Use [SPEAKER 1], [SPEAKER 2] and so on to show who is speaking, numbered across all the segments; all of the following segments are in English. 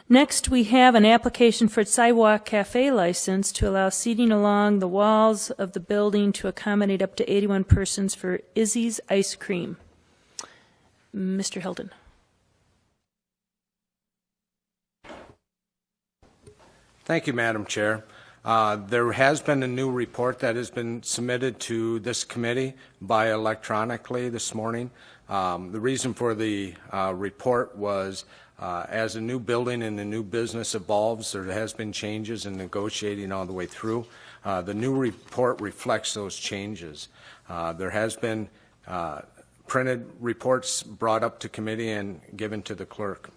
[SPEAKER 1] Next, we have an application for a Sidewalk Cafe license to allow seating along the walls of the building to accommodate up to 81 persons for Izzy's Ice Cream. Mr. Hilton.
[SPEAKER 2] Thank you, Madam Chair. There has been a new report that has been submitted to this committee by electronically this morning. The reason for the report was as a new building and a new business evolves, there has been changes in negotiating all the way through. The new report reflects those changes. There has been printed reports brought up to committee and given to the clerk.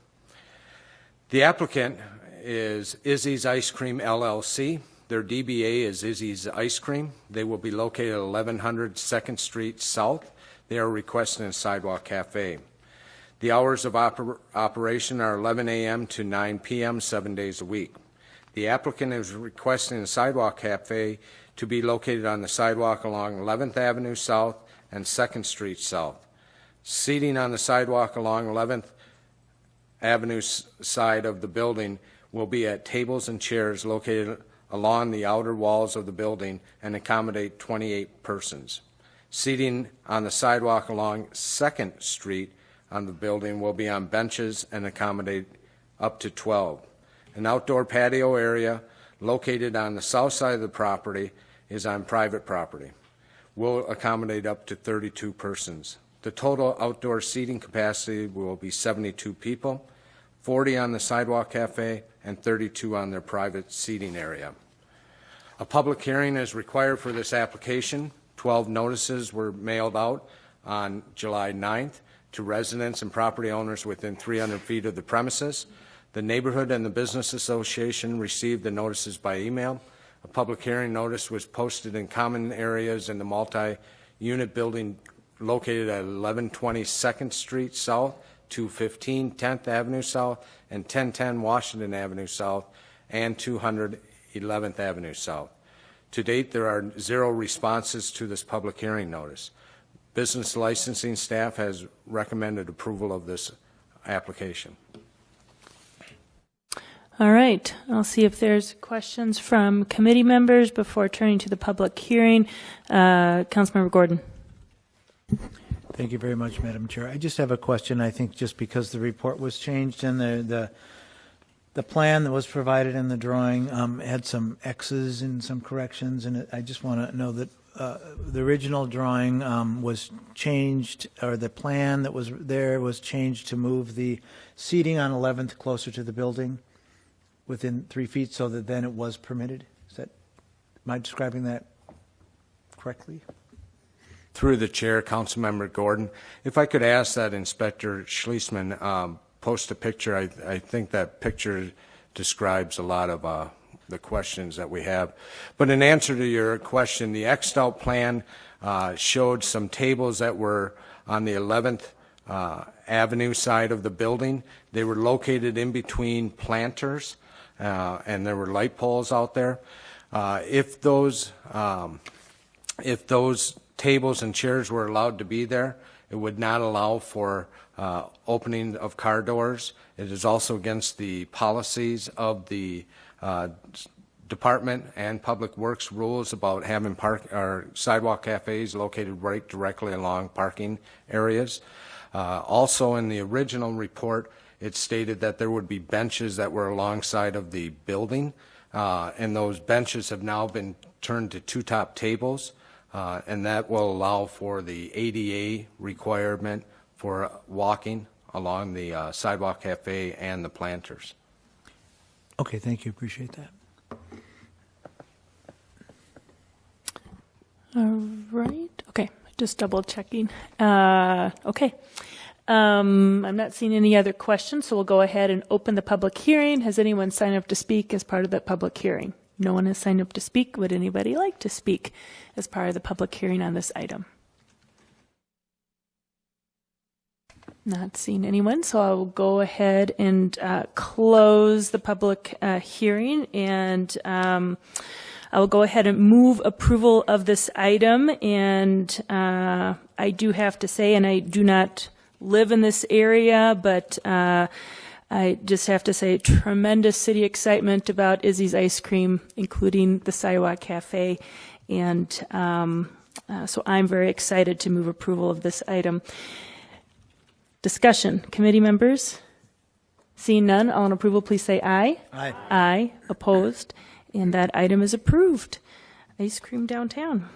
[SPEAKER 2] The applicant is Izzy's Ice Cream LLC. Their DBA is Izzy's Ice Cream. They will be located at 1100 2nd Street South. They are requesting a Sidewalk Cafe. The hours of operation are 11 a.m. to 9 p.m. 7 days a week. The applicant is requesting a Sidewalk Cafe to be located on the sidewalk along 11th Avenue South and 2nd Street South. Seating on the sidewalk along 11th Avenue side of the building will be at tables and chairs located along the outer walls of the building and accommodate 28 persons. Seating on the sidewalk along 2nd Street on the building will be on benches and accommodate up to 12. An outdoor patio area located on the south side of the property is on private property. Will accommodate up to 32 persons. The total outdoor seating capacity will be 72 people, 40 on the Sidewalk Cafe and 32 on their private seating area. A public hearing is required for this application. 12 notices were mailed out on July 9th to residents and property owners within 300 feet of the premises. The neighborhood and the business association received the notices by email. A public hearing notice was posted in common areas in the multi-unit building located at 1120 2nd Street South, 215 10th Avenue South, and 1010 Washington Avenue South, and 200 11th Avenue South. To date, there are 0 responses to this public hearing notice. Business licensing staff has recommended approval of this application.
[SPEAKER 1] All right. I'll see if there's questions from committee members before turning to the public hearing. Councilmember Gordon.
[SPEAKER 3] Thank you very much, Madam Chair. I just have a question. I think just because the report was changed and the plan that was provided in the drawing had some X's and some corrections, and I just want to know that the original drawing was changed, or the plan that was there was changed to move the seating on 11th closer to the building within 3 feet, so that then it was permitted. Am I describing that correctly?
[SPEAKER 2] Through the chair, Councilmember Gordon, if I could ask that Inspector Schlesman post a picture. I think that picture describes a lot of the questions that we have. But in answer to your question, the X'd out plan showed some tables that were on the 11th Avenue side of the building. They were located in between planters, and there were light poles out there. If those tables and chairs were allowed to be there, it would not allow for opening of car doors. It is also against the policies of the Department and Public Works rules about having sidewalk cafes located right directly along parking areas. Also in the original report, it stated that there would be benches that were alongside of the building, and those benches have now been turned to two-top tables, and that will allow for the ADA requirement for walking along the Sidewalk Cafe and the planters.
[SPEAKER 3] Okay, thank you. Appreciate that.
[SPEAKER 1] All right. Okay, just double checking. Okay. I'm not seeing any other questions, so we'll go ahead and open the public hearing. Has anyone signed up to speak as part of that public hearing? No one has signed up to speak. Would anybody like to speak as part of the public hearing on this item? Not seeing anyone, so I will go ahead and close the public hearing, and I will go ahead and move approval of this item. And I do have to say, and I do not live in this area, but I just have to say tremendous city excitement about Izzy's Ice Cream, including the Sidewalk Cafe. And so I'm very excited to move approval of this item. Discussion, committee members? Seeing none, all in approval, please say aye.
[SPEAKER 3] Aye.
[SPEAKER 1] Aye. Opposed? And that item is approved. Ice cream downtown.